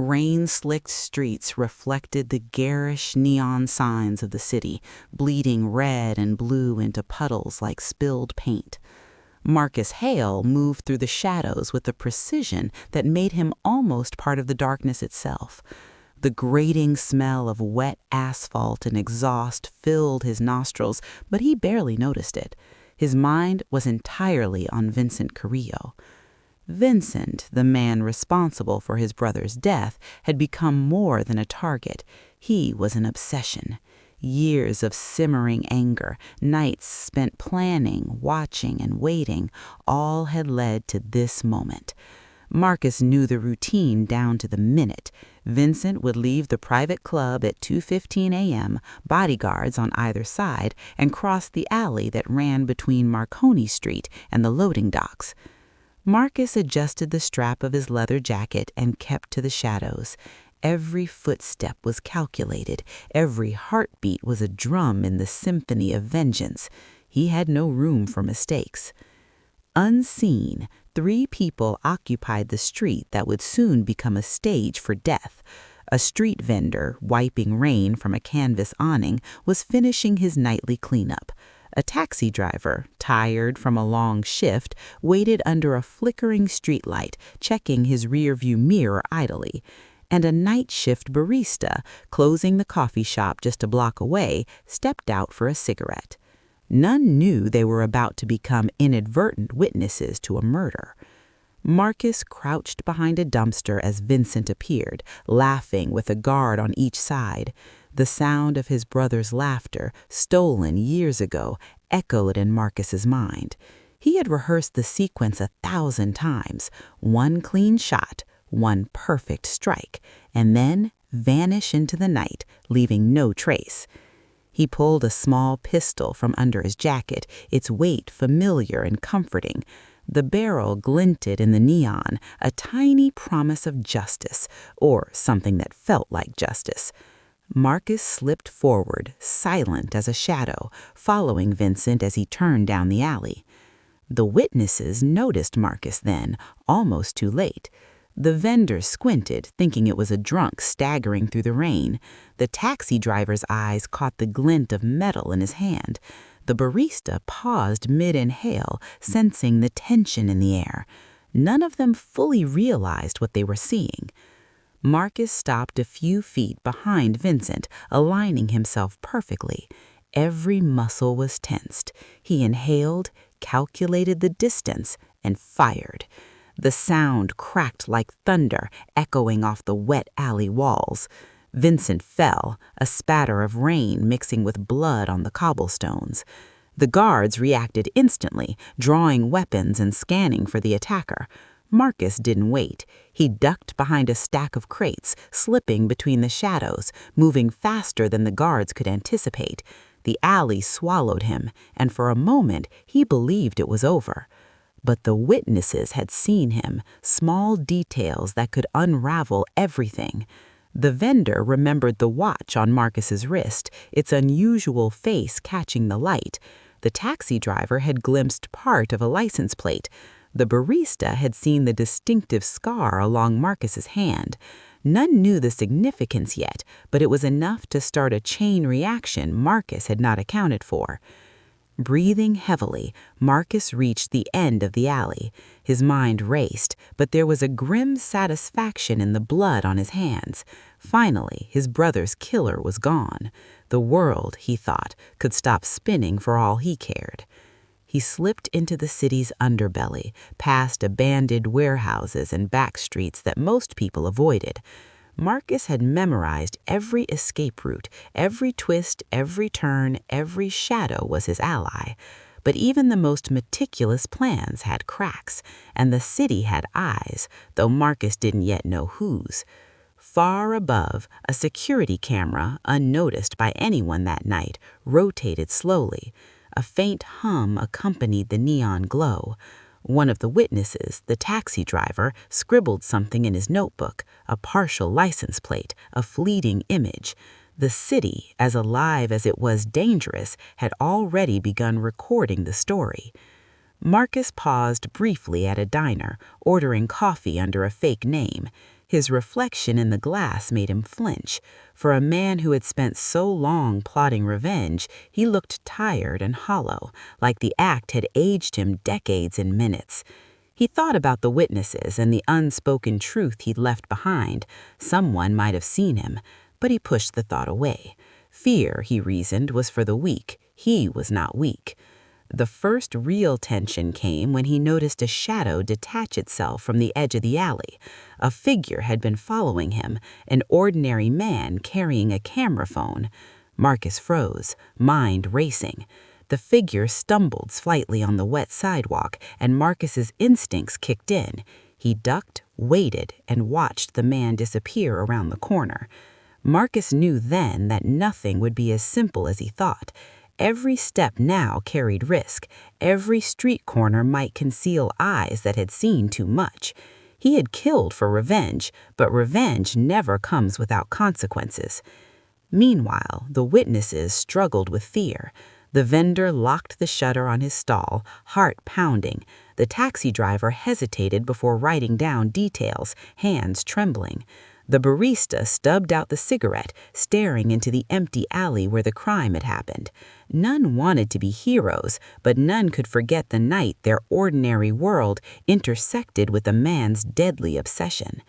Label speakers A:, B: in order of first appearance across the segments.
A: Rain-slicked streets reflected the garish neon signs of the city, bleeding red and blue into puddles like spilled paint. Marcus Hale moved through the shadows with a precision that made him almost part of the darkness itself. The grating smell of wet asphalt and exhaust filled his nostrils, but he barely noticed it. His mind was entirely on Vincent Carrillo. Vincent, the man responsible for his brother's death, had become more than a target. He was an obsession. Years of simmering anger, nights spent planning, watching, and waiting, all had led to this moment. Marcus knew the routine down to the minute. Vincent would leave the private club at 2:15 a.m., bodyguards on either side, and cross the alley that ran between Marconi Street and the loading docks. Marcus adjusted the strap of his leather jacket and kept to the shadows. Every footstep was calculated. Every heartbeat was a drum in the symphony of vengeance. He had no room for mistakes. Unseen, 3 people occupied the street that would soon become a stage for death. A street vendor, wiping rain from a canvas awning, was finishing his nightly cleanup. A taxi driver, tired from a long shift, waited under a flickering streetlight, checking his rearview mirror idly. And a night shift barista, closing the coffee shop just a block away, stepped out for a cigarette. None knew they were about to become inadvertent witnesses to a murder. Marcus crouched behind a dumpster as Vincent appeared, laughing with a guard on each side. The sound of his brother's laughter, stolen years ago, echoed in Marcus's mind. He had rehearsed the sequence 1,000 times. One clean shot, one perfect strike, and then vanish into the night, leaving no trace. He pulled a small pistol from under his jacket, its weight familiar and comforting. The barrel glinted in the neon, a tiny promise of justice, or something that felt like justice. Marcus slipped forward, silent as a shadow, following Vincent as he turned down the alley. The witnesses noticed Marcus then, almost too late. The vendor squinted, thinking it was a drunk staggering through the rain. The taxi driver's eyes caught the glint of metal in his hand. The barista paused mid-inhale, sensing the tension in the air. None of them fully realized what they were seeing. Marcus stopped a few feet behind Vincent, aligning himself perfectly. Every muscle was tensed. He inhaled, calculated the distance, and fired. The sound cracked like thunder, echoing off the wet alley walls. Vincent fell, a spatter of rain mixing with blood on the cobblestones. The guards reacted instantly, drawing weapons and scanning for the attacker. Marcus didn't wait. He ducked behind a stack of crates, slipping between the shadows, moving faster than the guards could anticipate. The alley swallowed him, and for a moment he believed it was over. But the witnesses had seen him, small details that could unravel everything. The vendor remembered the watch on Marcus's wrist, its unusual face catching the light. The taxi driver had glimpsed part of a license plate. The barista had seen the distinctive scar along Marcus's hand. None knew the significance yet, but it was enough to start a chain reaction Marcus had not accounted for. Breathing heavily, Marcus reached the end of the alley. His mind raced, but there was a grim satisfaction in the blood on his hands. Finally, his brother's killer was gone. The world, he thought, could stop spinning for all he cared. He slipped into the city's underbelly, past abandoned warehouses and back streets that most people avoided. Marcus had memorized every escape route, every twist, every turn, every shadow was his ally. But even the most meticulous plans had cracks, and the city had eyes, though Marcus didn't yet know whose. Far above, a security camera, unnoticed by anyone that night, rotated slowly. A faint hum accompanied the neon glow. One of the witnesses, the taxi driver, scribbled something in his notebook, a partial license plate, a fleeting image. The city, as alive as it was dangerous, had already begun recording the story. Marcus paused briefly at a diner, ordering coffee under a fake name. His reflection in the glass made him flinch. For a man who had spent so long plotting revenge, he looked tired and hollow, like the act had aged him decades in minutes. He thought about the witnesses and the unspoken truth he'd left behind. Someone might have seen him, but he pushed the thought away. Fear, he reasoned, was for the weak. He was not weak. The first real tension came when he noticed a shadow detach itself from the edge of the alley. A figure had been following him, an ordinary man carrying a camera phone. Marcus froze, mind racing. The figure stumbled slightly on the wet sidewalk, and Marcus's instincts kicked in. He ducked, waited, and watched the man disappear around the corner. Marcus knew then that nothing would be as simple as he thought. Every step now carried risk. Every street corner might conceal eyes that had seen too much. He had killed for revenge, but revenge never comes without consequences. Meanwhile, the witnesses struggled with fear. The vendor locked the shutter on his stall, heart pounding. The taxi driver hesitated before writing down details, hands trembling. The barista stubbed out the cigarette, staring into the empty alley where the crime had happened. None wanted to be heroes, but none could forget the night their ordinary world intersected with a man's deadly obsession.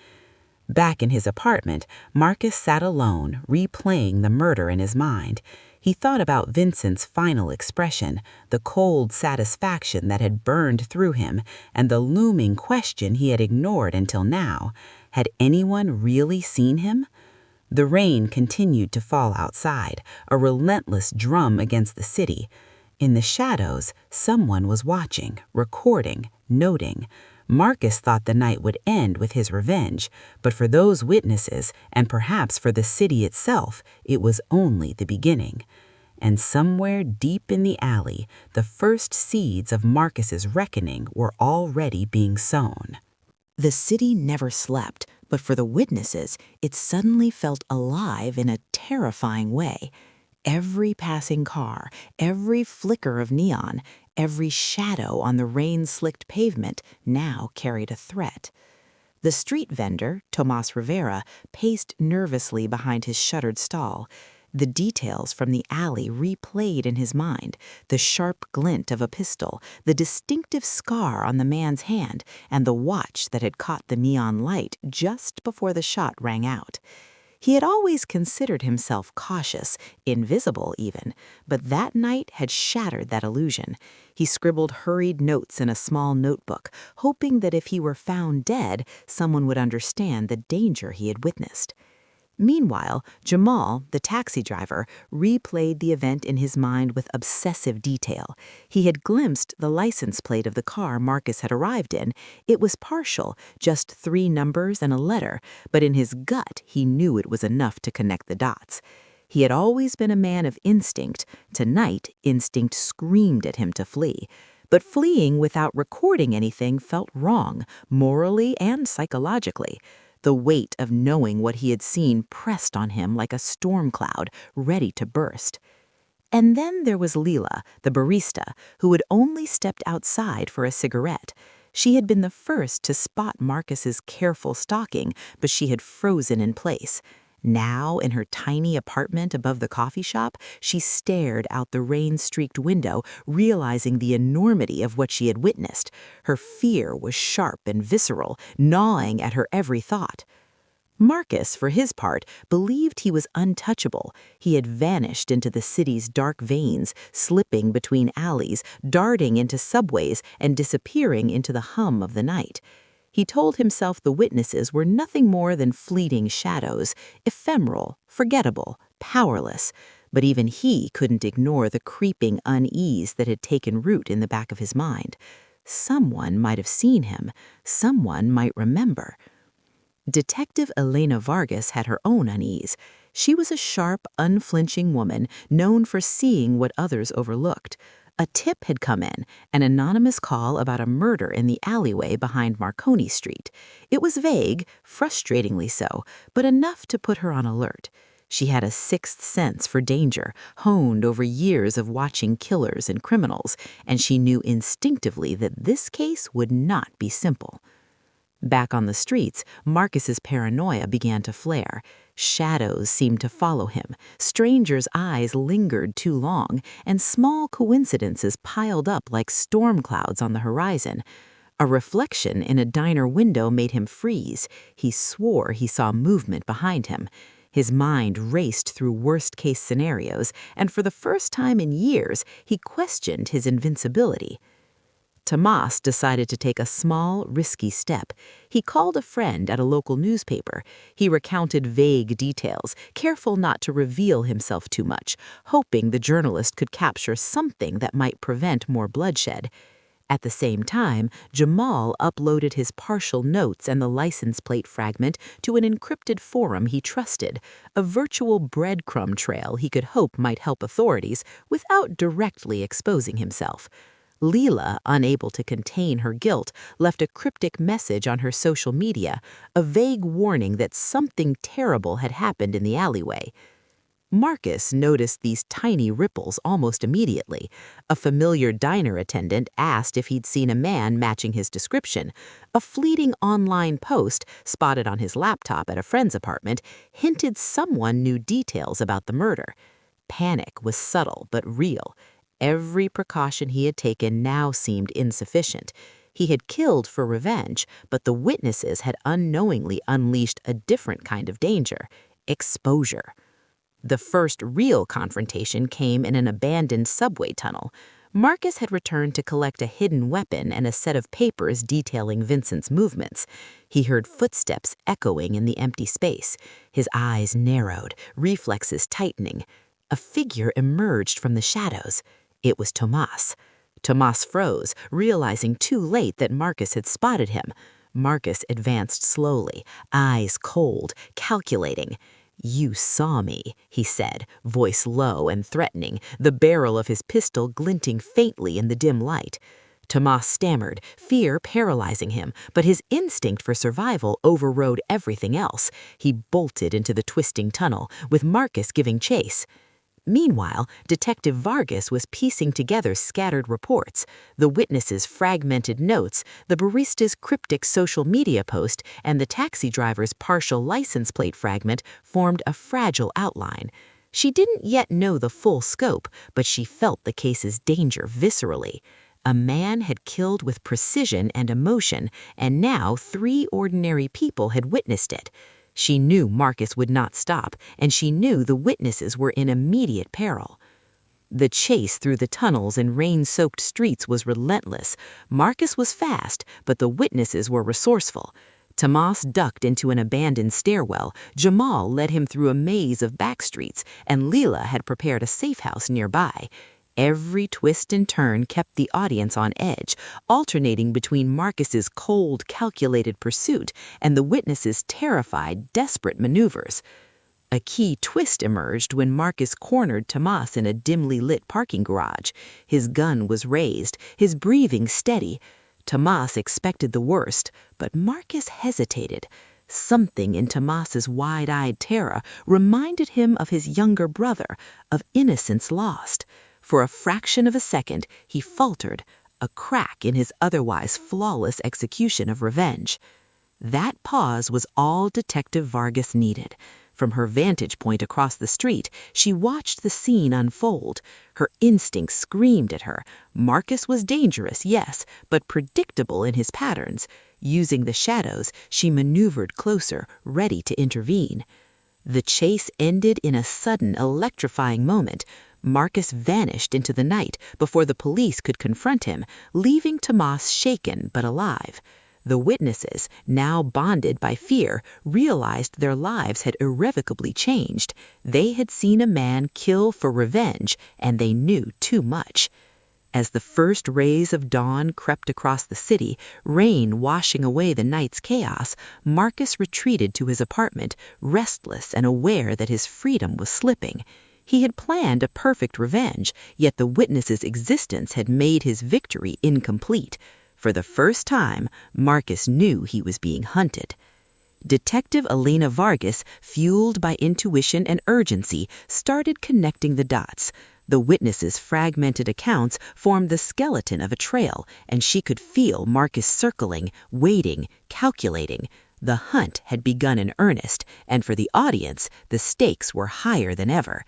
A: Back in his apartment, Marcus sat alone, replaying the murder in his mind. He thought about Vincent's final expression, the cold satisfaction that had burned through him, and the looming question he had ignored until now. Had anyone really seen him? The rain continued to fall outside, a relentless drum against the city. In the shadows, someone was watching, recording, noting. Marcus thought the night would end with his revenge, but for those witnesses, and perhaps for the city itself, it was only the beginning. And somewhere deep in the alley, the first seeds of Marcus's reckoning were already being sown.
B: The city never slept, but for the witnesses, it suddenly felt alive in a terrifying way. Every passing car, every flicker of neon, every shadow on the rain-slicked pavement now carried a threat. The street vendor, Tomas Rivera, paced nervously behind his shuttered stall. The details from the alley replayed in his mind, the sharp glint of a pistol, the distinctive scar on the man's hand, and the watch that had caught the neon light just before the shot rang out. He had always considered himself cautious, invisible even, but that night had shattered that illusion. He scribbled hurried notes in a small notebook, hoping that if he were found dead, someone would understand the danger he had witnessed. Meanwhile, Jamal, the taxi driver, replayed the event in his mind with obsessive detail. He had glimpsed the license plate of the car Marcus had arrived in. It was partial, just 3 numbers and a letter, but in his gut he knew it was enough to connect the dots. He had always been a man of instinct. Tonight, instinct screamed at him to flee. But fleeing without recording anything felt wrong, morally and psychologically. The weight of knowing what he had seen pressed on him like a storm cloud, ready to burst. And then there was Leela, the barista, who had only stepped outside for a cigarette. She had been the first to spot Marcus's careful stalking, but she had frozen in place. Now, in her tiny apartment above the coffee shop, she stared out the rain-streaked window, realizing the enormity of what she had witnessed. Her fear was sharp and visceral, gnawing at her every thought. Marcus, for his part, believed he was untouchable. He had vanished into the city's dark veins, slipping between alleys, darting into subways, and disappearing into the hum of the night. He told himself the witnesses were nothing more than fleeting shadows, ephemeral, forgettable, powerless. But even he couldn't ignore the creeping unease that had taken root in the back of his mind. Someone might have seen him. Someone might remember. Detective Elena Vargas had her own unease. She was a sharp, unflinching woman known for seeing what others overlooked. A tip had come in, an anonymous call about a murder in the alleyway behind Marconi Street. It was vague, frustratingly so, but enough to put her on alert. She had a sixth sense for danger, honed over years of watching killers and criminals, and she knew instinctively that this case would not be simple. Back on the streets, Marcus's paranoia began to flare. Shadows seemed to follow him, strangers' eyes lingered too long, and small coincidences piled up like storm clouds on the horizon. A reflection in a diner window made him freeze. He swore he saw movement behind him. His mind raced through worst-case scenarios, and for the first time in years, he questioned his invincibility. Tomas decided to take a small, risky step. He called a friend at a local newspaper. He recounted vague details, careful not to reveal himself too much, hoping the journalist could capture something that might prevent more bloodshed. At the same time, Jamal uploaded his partial notes and the license plate fragment to an encrypted forum he trusted, a virtual breadcrumb trail he could hope might help authorities without directly exposing himself. Leela, unable to contain her guilt, left a cryptic message on her social media, a vague warning that something terrible had happened in the alleyway. Marcus noticed these tiny ripples almost immediately. A familiar diner attendant asked if he'd seen a man matching his description. A fleeting online post, spotted on his laptop at a friend's apartment, hinted someone knew details about the murder. Panic was subtle but real. Every precaution he had taken now seemed insufficient. He had killed for revenge, but the witnesses had unknowingly unleashed a different kind of danger: exposure. The first real confrontation came in an abandoned subway tunnel. Marcus had returned to collect a hidden weapon and a set of papers detailing Vincent's movements. He heard footsteps echoing in the empty space. His eyes narrowed, reflexes tightening. A figure emerged from the shadows. It was Tomas. Tomas froze, realizing too late that Marcus had spotted him. Marcus advanced slowly, eyes cold, calculating. "You saw me," he said, voice low and threatening, the barrel of his pistol glinting faintly in the dim light. Tomas stammered, fear paralyzing him, but his instinct for survival overrode everything else. He bolted into the twisting tunnel, with Marcus giving chase. Meanwhile, Detective Vargas was piecing together scattered reports, the witnesses' fragmented notes, the barista's cryptic social media post, and the taxi driver's partial license plate fragment formed a fragile outline. She didn't yet know the full scope, but she felt the case's danger viscerally. A man had killed with precision and emotion, and now 3 ordinary people had witnessed it. She knew Marcus would not stop, and she knew the witnesses were in immediate peril. The chase through the tunnels and rain-soaked streets was relentless. Marcus was fast, but the witnesses were resourceful. Tomas ducked into an abandoned stairwell, Jamal led him through a maze of back streets, and Leela had prepared a safe house nearby. Every twist and turn kept the audience on edge, alternating between Marcus's cold, calculated pursuit and the witnesses' terrified, desperate maneuvers. A key twist emerged when Marcus cornered Tomas in a dimly lit parking garage. His gun was raised, his breathing steady. Tomas expected the worst, but Marcus hesitated. Something in Tomas's wide-eyed terror reminded him of his younger brother, of innocence lost. For a fraction of a second, he faltered, a crack in his otherwise flawless execution of revenge. That pause was all Detective Vargas needed. From her vantage point across the street, she watched the scene unfold. Her instincts screamed at her. Marcus was dangerous, yes, but predictable in his patterns. Using the shadows, she maneuvered closer, ready to intervene. The chase ended in a sudden, electrifying moment. Marcus vanished into the night before the police could confront him, leaving Tomas shaken but alive. The witnesses, now bonded by fear, realized their lives had irrevocably changed. They had seen a man kill for revenge, and they knew too much. As the first rays of dawn crept across the city, rain washing away the night's chaos, Marcus retreated to his apartment, restless and aware that his freedom was slipping. He had planned a perfect revenge, yet the witness's existence had made his victory incomplete. For the first time, Marcus knew he was being hunted. Detective Elena Vargas, fueled by intuition and urgency, started connecting the dots. The witnesses' fragmented accounts formed the skeleton of a trail, and she could feel Marcus circling, waiting, calculating. The hunt had begun in earnest, and for the audience, the stakes were higher than ever.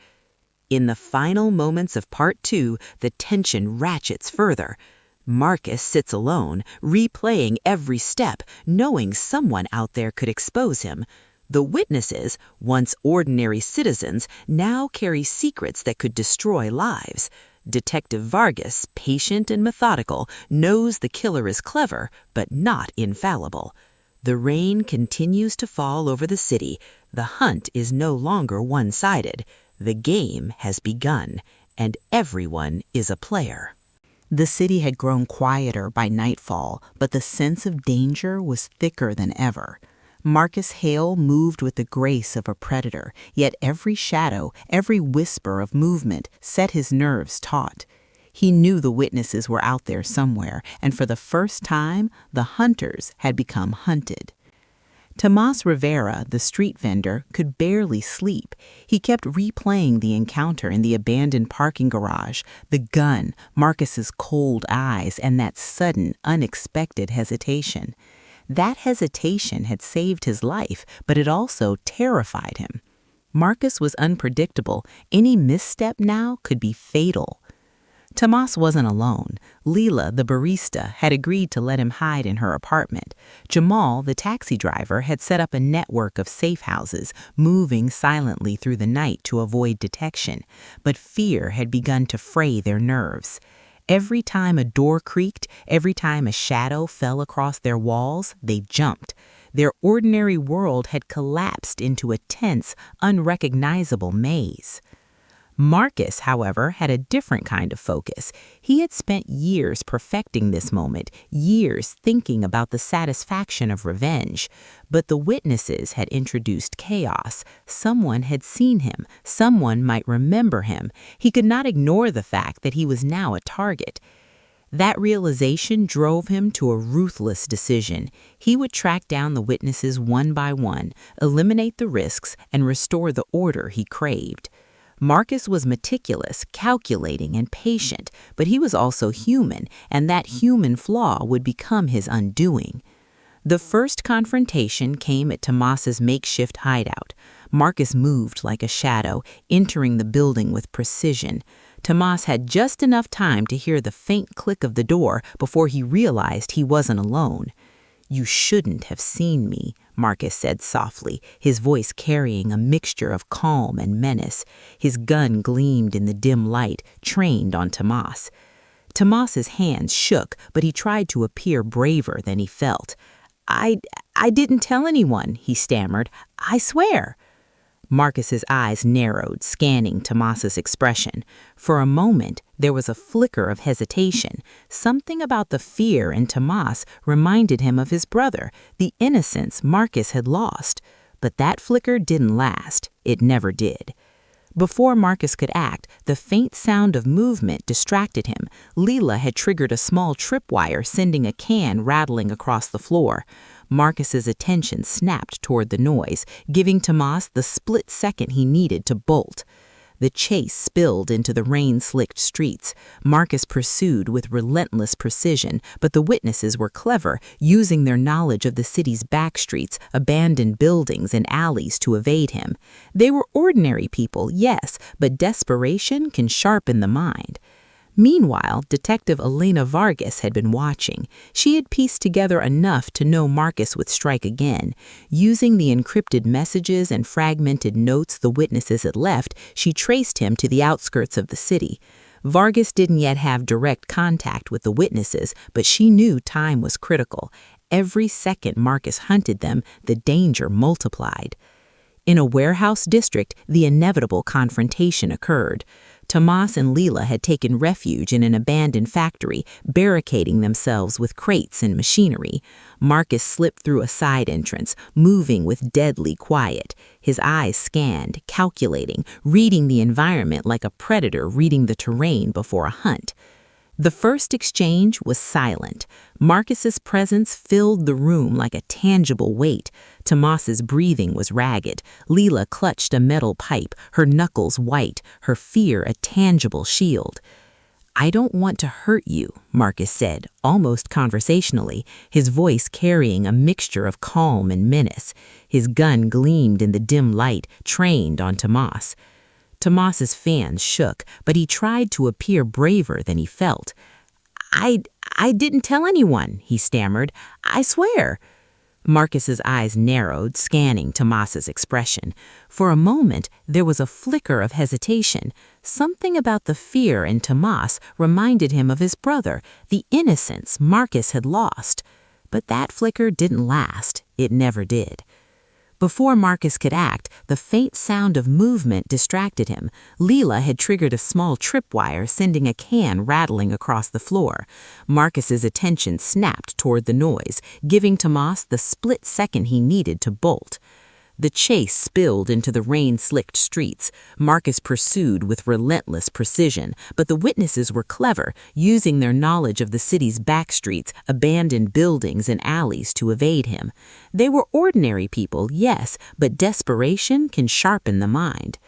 B: In the final moments of Part 2, the tension ratchets further. Marcus sits alone, replaying every step, knowing someone out there could expose him. The witnesses, once ordinary citizens, now carry secrets that could destroy lives. Detective Vargas, patient and methodical, knows the killer is clever, but not infallible. The rain continues to fall over the city. The hunt is no longer one-sided. The game has begun, and everyone is a player. The city had grown quieter by nightfall, but the sense of danger was thicker than ever. Marcus Hale moved with the grace of a predator, yet every shadow, every whisper of movement set his nerves taut. He knew the witnesses were out there somewhere, and for the first time, the hunters had become hunted. Tomas Rivera, the street vendor, could barely sleep. He kept replaying the encounter in the abandoned parking garage, the gun, Marcus's cold eyes, and that sudden, unexpected hesitation. That hesitation had saved his life, but it also terrified him. Marcus was unpredictable. Any misstep now could be fatal. Tomas wasn't alone. Leela, the barista, had agreed to let him hide in her apartment. Jamal, the taxi driver, had set up a network of safe houses, moving silently through the night to avoid detection. But fear had begun to fray their nerves. Every time a door creaked, every time a shadow fell across their walls, they jumped. Their ordinary world had collapsed into a tense, unrecognizable maze. Marcus, however, had a different kind of focus. He had spent years perfecting this moment, years thinking about the satisfaction of revenge. But the witnesses had introduced chaos. Someone had seen him. Someone might remember him. He could not ignore the fact that he was now a target. That realization drove him to a ruthless decision. He would track down the witnesses one by one, eliminate the risks, and restore the order he craved. Marcus was meticulous, calculating, and patient, but he was also human, and that human flaw would become his undoing. The first confrontation came at Tomas's makeshift hideout. Marcus moved like a shadow, entering the building with precision. Tomas had just enough time to hear the faint click of the door before he realized he wasn't alone. "You shouldn't have seen me," Marcus said softly, his voice carrying a mixture of calm and menace. His gun gleamed in the dim light, trained on Tomas. Tomas's hands shook, but he tried to appear braver than he felt. I didn't tell anyone," he stammered. "I swear." Marcus's eyes narrowed, scanning Tomas's expression. For a moment, there was a flicker of hesitation. Something about the fear in Tomas reminded him of his brother, the innocence Marcus had lost. But that flicker didn't last. It never did. Before Marcus could act, the faint sound of movement distracted him. Leela had triggered a small tripwire, sending a can rattling across the floor. Marcus's attention snapped toward the noise, giving Tomas the split second he needed to bolt. The chase spilled into the rain-slicked streets. Marcus pursued with relentless precision, but the witnesses were clever, using their knowledge of the city's back streets, abandoned buildings, and alleys to evade him. They were ordinary people, yes, but desperation can sharpen the mind. Meanwhile, Detective Elena Vargas had been watching. She had pieced together enough to know Marcus would strike again. Using the encrypted messages and fragmented notes the witnesses had left, she traced him to the outskirts of the city. Vargas didn't yet have direct contact with the witnesses, but she knew time was critical. Every second Marcus hunted them, the danger multiplied. In a warehouse district, the inevitable confrontation occurred. Tomas and Leela had taken refuge in an abandoned factory, barricading themselves with crates and machinery. Marcus slipped through a side entrance, moving with deadly quiet. His eyes scanned, calculating, reading the environment like a predator reading the terrain before a hunt. The first exchange was silent. Marcus's presence filled the room like a tangible weight. Tomas's breathing was ragged. Leela clutched a metal pipe, her knuckles white, her fear a tangible shield. "I don't want to hurt you," Marcus said, almost conversationally, his voice carrying a mixture of calm and menace. His gun gleamed in the dim light, trained on Tomas. Tomas's fans shook, but he tried to appear braver than he felt. I didn't tell anyone," he stammered. "I swear." Marcus's eyes narrowed, scanning Tomas's expression. For a moment, there was a flicker of hesitation. Something about the fear in Tomas reminded him of his brother, the innocence Marcus had lost. But that flicker didn't last. It never did. Before Marcus could act, the faint sound of movement distracted him. Leela had triggered a small tripwire, sending a can rattling across the floor. Marcus's attention snapped toward the noise, giving Tomas the split second he needed to bolt. The chase spilled into the rain-slicked streets. Marcus pursued with relentless precision, but the witnesses were clever, using their knowledge of the city's back streets, abandoned buildings, and alleys to evade him. They were ordinary people, yes, but desperation can sharpen the mind.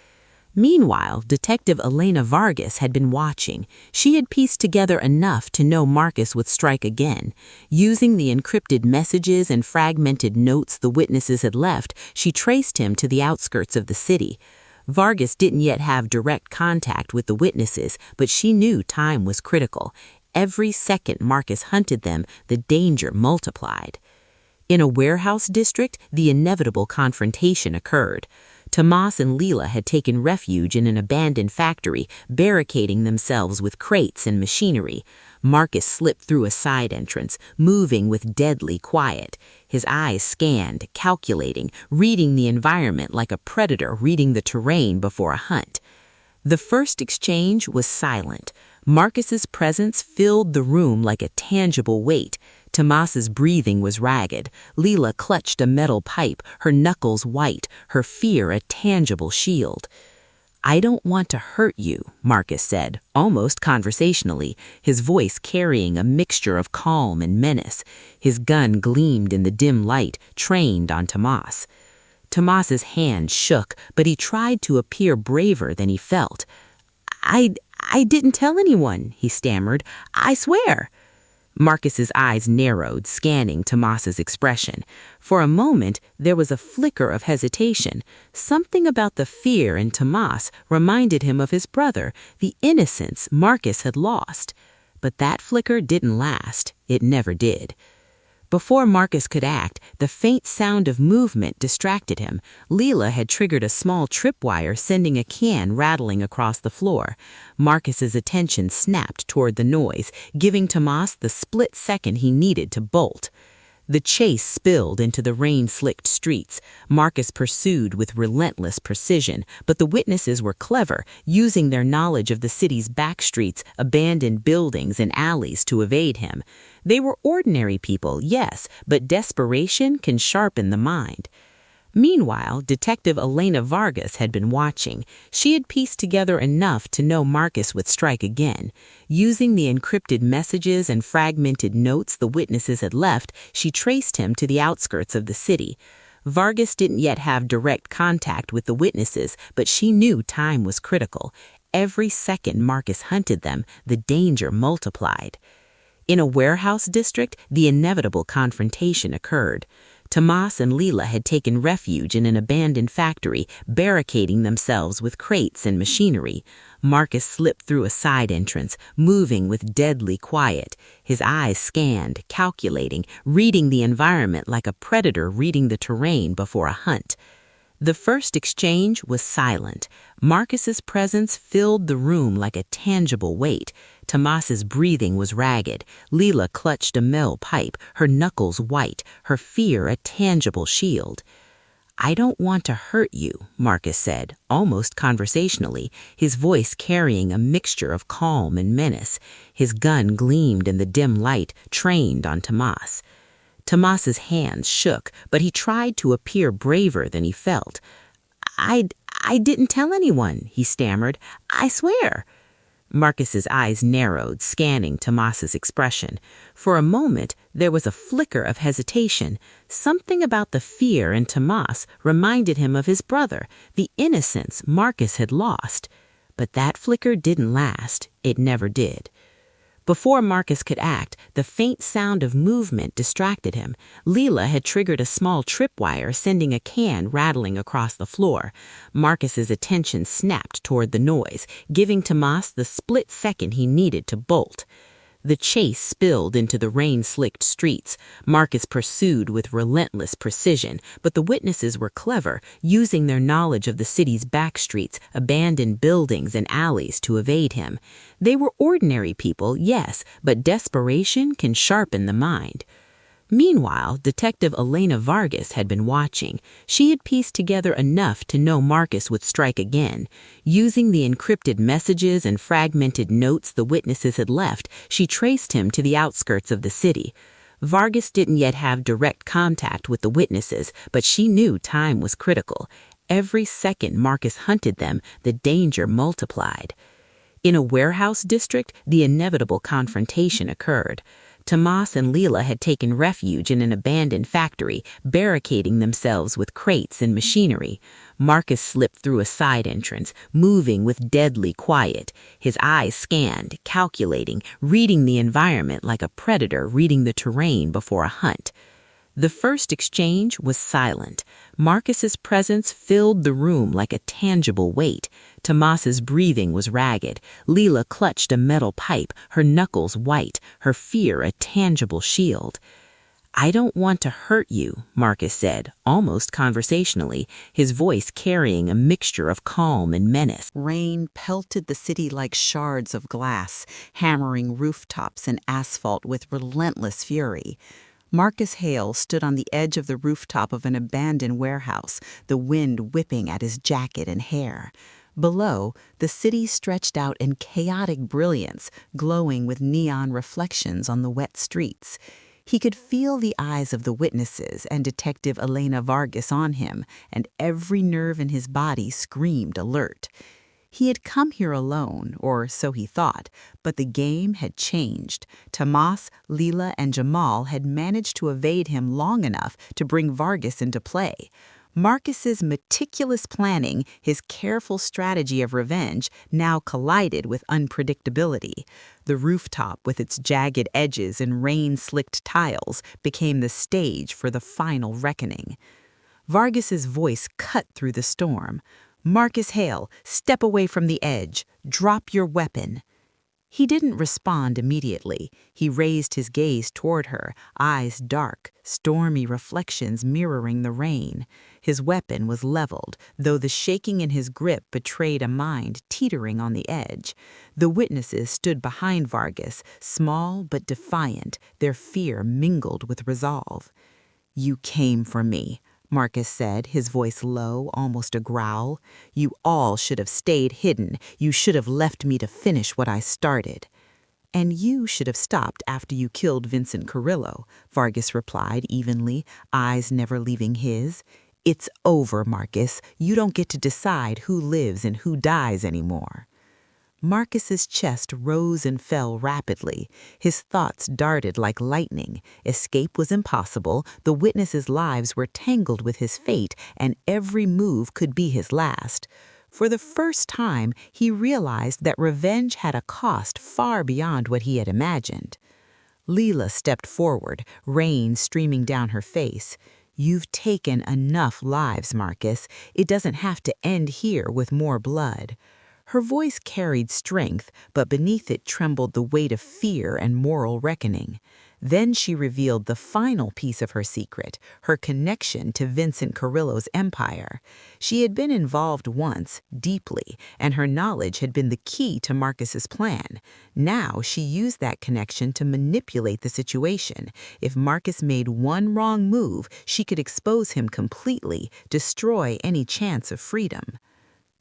B: Meanwhile, Detective Elena Vargas had been watching. She had pieced together enough to know Marcus would strike again. Using the encrypted messages and fragmented notes the witnesses had left, she traced him to the outskirts of the city. Vargas didn't yet have direct contact with the witnesses, but she knew time was critical. Every second Marcus hunted them, the danger multiplied. In a warehouse district, the inevitable confrontation occurred. Tomas and Leela had taken refuge in an abandoned factory, barricading themselves with crates and machinery. Marcus slipped through a side entrance, moving with deadly quiet. His eyes scanned, calculating, reading the environment like a predator reading the terrain before a hunt. The first exchange was silent. Marcus's presence filled the room like a tangible weight. Tomas's breathing was ragged. Leela clutched a metal pipe, her knuckles white, her fear a tangible shield. "I don't want to hurt you," Marcus said, almost conversationally, his voice carrying a mixture of calm and menace. His gun gleamed in the dim light, trained on Tomas. Tomas's hand shook, but he tried to appear braver than he felt. I didn't tell anyone," he stammered. "I swear." Marcus's eyes narrowed, scanning Tomas's expression. For a moment, there was a flicker of hesitation. Something about the fear in Tomas reminded him of his brother, the innocence Marcus had lost. But that flicker didn't last. It never did. Before Marcus could act, the faint sound of movement distracted him. Leela had triggered a small tripwire, sending a can rattling across the floor. Marcus's attention snapped toward the noise, giving Tomas the split second he needed to bolt. The chase spilled into the rain-slicked streets. Marcus pursued with relentless precision, but the witnesses were clever, using their knowledge of the city's back streets, abandoned buildings, and alleys to evade him. They were ordinary people, yes, but desperation can sharpen the mind. Meanwhile, Detective Elena Vargas had been watching. She had pieced together enough to know Marcus would strike again. Using the encrypted messages and fragmented notes the witnesses had left, she traced him to the outskirts of the city. Vargas didn't yet have direct contact with the witnesses, but she knew time was critical. Every second Marcus hunted them, the danger multiplied. In a warehouse district, the inevitable confrontation occurred. Tomas and Leela had taken refuge in an abandoned factory, barricading themselves with crates and machinery. Marcus slipped through a side entrance, moving with deadly quiet. His eyes scanned, calculating, reading the environment like a predator reading the terrain before a hunt. The first exchange was silent. Marcus's presence filled the room like a tangible weight. Tomas's breathing was ragged. Leela clutched a metal pipe, her knuckles white, her fear a tangible shield. "I don't want to hurt you," Marcus said, almost conversationally, his voice carrying a mixture of calm and menace. His gun gleamed in the dim light, trained on Tomas. Tomas's hands shook, but he tried to appear braver than he felt. I didn't tell anyone," he stammered. "I swear."
A: Marcus's eyes narrowed, scanning Tomas's expression. For a moment, there was a flicker of hesitation. Something about the fear in Tomas reminded him of his brother, the innocence Marcus had lost. But that flicker didn't last. It never did. Before Marcus could act, the faint sound of movement distracted him. Leela had triggered a small tripwire, sending a can rattling across the floor. Marcus's attention snapped toward the noise, giving Tomas the split second he needed to bolt. The chase spilled into the rain-slicked streets. Marcus pursued with relentless precision, but the witnesses were clever, using their knowledge of the city's back streets, abandoned buildings, and alleys to evade him. They were ordinary people, yes, but desperation can sharpen the mind. Meanwhile, Detective Elena Vargas had been watching. She had pieced together enough to know Marcus would strike again. Using the encrypted messages and fragmented notes the witnesses had left, she traced him to the outskirts of the city. Vargas didn't yet have direct contact with the witnesses, but she knew time was critical. Every second Marcus hunted them, the danger multiplied. In a warehouse district, the inevitable confrontation occurred. Tomas and Leela had taken refuge in an abandoned factory, barricading themselves with crates and machinery. Marcus slipped through a side entrance, moving with deadly quiet. His eyes scanned, calculating, reading the environment like a predator reading the terrain before a hunt. The first exchange was silent. Marcus's presence filled the room like a tangible weight. Tomas's breathing was ragged. Leela clutched a metal pipe, her knuckles white, her fear a tangible shield. "I don't want to hurt you," Marcus said, almost conversationally, his voice carrying a mixture of calm and menace. Rain pelted the city like shards of glass, hammering rooftops and asphalt with relentless fury. Marcus Hale stood on the edge of the rooftop of an abandoned warehouse, the wind whipping at his jacket and hair. Below, the city stretched out in chaotic brilliance, glowing with neon reflections on the wet streets. He could feel the eyes of the witnesses and Detective Elena Vargas on him, and every nerve in his body screamed alert. He had come here alone, or so he thought, but the game had changed. Tomas, Leela, and Jamal had managed to evade him long enough to bring Vargas into play. Marcus's meticulous planning, his careful strategy of revenge, now collided with unpredictability. The rooftop, with its jagged edges and rain-slicked tiles, became the stage for the final reckoning. Vargas's voice cut through the storm. "Marcus Hale, step away from the edge. Drop your weapon." He didn't respond immediately. He raised his gaze toward her, eyes dark, stormy reflections mirroring the rain. His weapon was leveled, though the shaking in his grip betrayed a mind teetering on the edge. The witnesses stood behind Vargas, small but defiant, their fear mingled with resolve. "You came for me," Marcus said, his voice low, almost a growl. "You all should have stayed hidden. You should have left me to finish what I started." "And you should have stopped after you killed Vincent Carrillo," Vargas replied evenly, eyes never leaving his. "It's over, Marcus. You don't get to decide who lives and who dies anymore." Marcus's chest rose and fell rapidly. His thoughts darted like lightning. Escape was impossible, the witnesses' lives were tangled with his fate, and every move could be his last. For the first time, he realized that revenge had a cost far beyond what he had imagined. Leela stepped forward, rain streaming down her face. "You've taken enough lives, Marcus. It doesn't have to end here with more blood." Her voice carried strength, but beneath it trembled the weight of fear and moral reckoning. Then she revealed the final piece of her secret, her connection to Vincent Carrillo's empire. She had been involved once, deeply, and her knowledge had been the key to Marcus's plan. Now she used that connection to manipulate the situation. If Marcus made one wrong move, she could expose him completely, destroy any chance of freedom.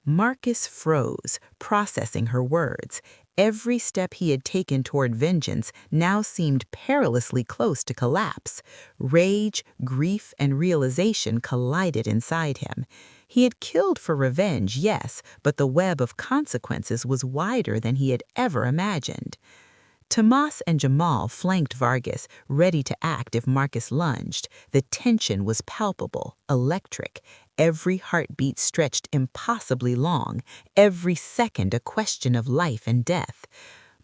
A: Marcus froze, processing her words. Every step he had taken toward vengeance now seemed perilously close to collapse. Rage, grief, and realization collided inside him.
B: He had killed for revenge, yes, but the web of consequences was wider than he had ever imagined. Tomas and Jamal flanked Vargas, ready to act if Marcus lunged. The tension was palpable, electric. Every heartbeat stretched impossibly long, every second a question of life and death.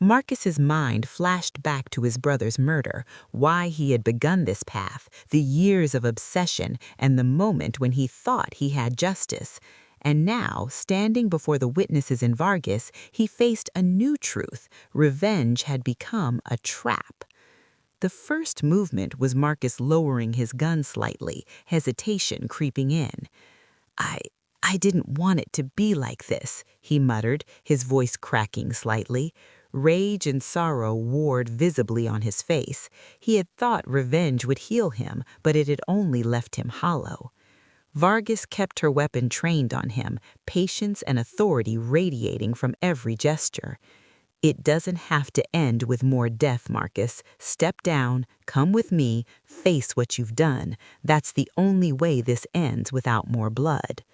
B: Marcus's mind flashed back to his brother's murder, why he had begun this path, the years of obsession, and the moment when he thought he had justice. And now, standing before the witnesses in Vargas, he faced a new truth. Revenge had become a trap. The first movement was Marcus lowering his gun slightly, hesitation creeping in. I didn't want it to be like this, he muttered, his voice cracking slightly. Rage and sorrow warred visibly on his face. He had thought revenge would heal him, but it had only left him hollow. Vargas kept her weapon trained on him, patience and authority radiating from every gesture. It doesn't have to end with more death, Marcus. Step down, come with me, face what you've done. That's the only way this ends without more blood.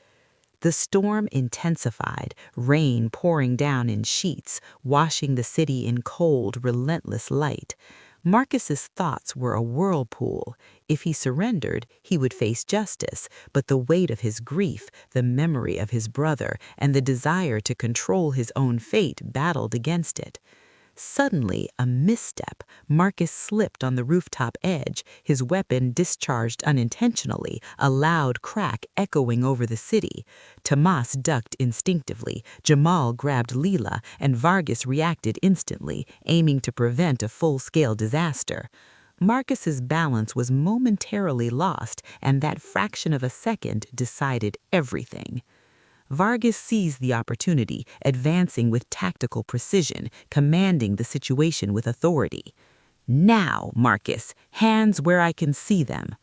B: The storm intensified, rain pouring down in sheets, washing the city in cold, relentless light. Marcus's thoughts were a whirlpool. If he surrendered, he would face justice, but the weight of his grief, the memory of his brother, and the desire to control his own fate battled against it. Suddenly, a misstep, Marcus slipped on the rooftop edge, his weapon discharged unintentionally, a loud crack echoing over the city. Tomas ducked instinctively, Jamal grabbed Leela, and Vargas reacted instantly, aiming to prevent a full-scale disaster. Marcus's balance was momentarily lost, and that fraction of a second decided everything. Vargas seized the opportunity, advancing with tactical precision, commanding the situation with authority. "Now, Marcus, hands where I can see them."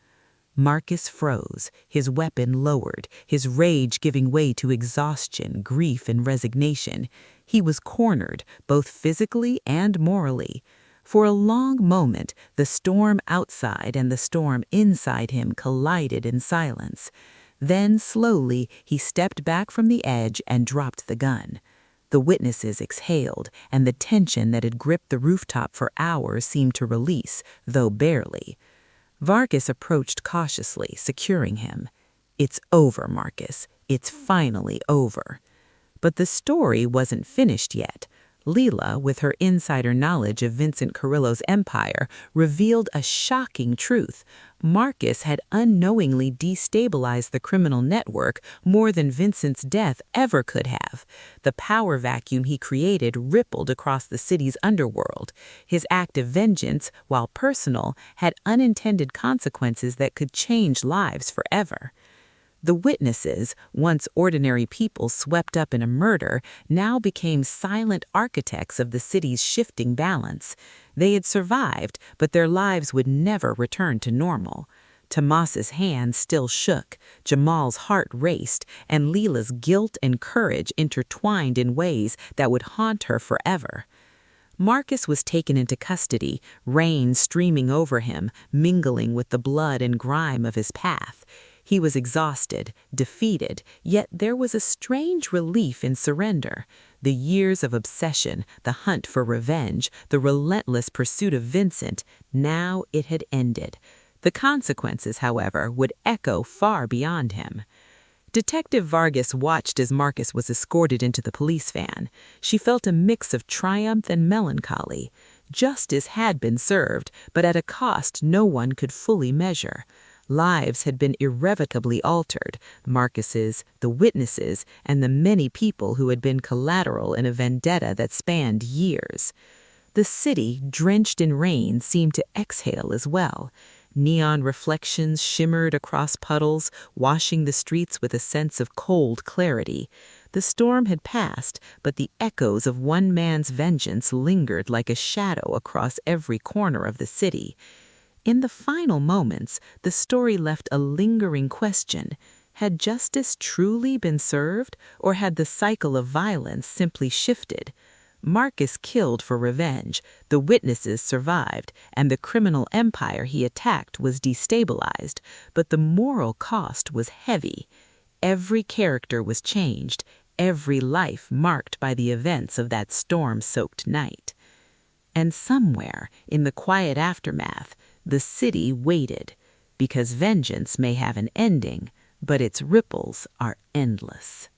B: Marcus froze, his weapon lowered, his rage giving way to exhaustion, grief, and resignation. He was cornered, both physically and morally. For a long moment, the storm outside and the storm inside him collided in silence. Then, slowly, he stepped back from the edge and dropped the gun. The witnesses exhaled, and the tension that had gripped the rooftop for hours seemed to release, though barely. Vargas approached cautiously, securing him. "It's over, Marcus. It's finally over." But the story wasn't finished yet. Leela, with her insider knowledge of Vincent Carrillo's empire, revealed a shocking truth. Marcus had unknowingly destabilized the criminal network more than Vincent's death ever could have. The power vacuum he created rippled across the city's underworld. His act of vengeance, while personal, had unintended consequences that could change lives forever. The witnesses, once ordinary people swept up in a murder, now became silent architects of the city's shifting balance. They had survived, but their lives would never return to normal. Tomas's hand still shook, Jamal's heart raced, and Leela's guilt and courage intertwined in ways that would haunt her forever. Marcus was taken into custody, rain streaming over him, mingling with the blood and grime of his path. He was exhausted, defeated, yet there was a strange relief in surrender. The years of obsession, the hunt for revenge, the relentless pursuit of Vincent, now it had ended. The consequences, however, would echo far beyond him. Detective Vargas watched as Marcus was escorted into the police van. She felt a mix of triumph and melancholy. Justice had been served, but at a cost no one could fully measure. Lives had been irrevocably altered, Marcus's, the witnesses, and the many people who had been collateral in a vendetta that spanned years. The city, drenched in rain, seemed to exhale as well. Neon reflections shimmered across puddles, washing the streets with a sense of cold clarity. The storm had passed, but the echoes of one man's vengeance lingered like a shadow across every corner of the city. In the final moments, the story left a lingering question. Had justice truly been served, or had the cycle of violence simply shifted? Marcus killed for revenge, the witnesses survived, and the criminal empire he attacked was destabilized, but the moral cost was heavy.
A: Every character was changed, every life marked by the events of that storm-soaked night. And somewhere, in the quiet aftermath, the city waited, because vengeance may have an ending, but its ripples are endless.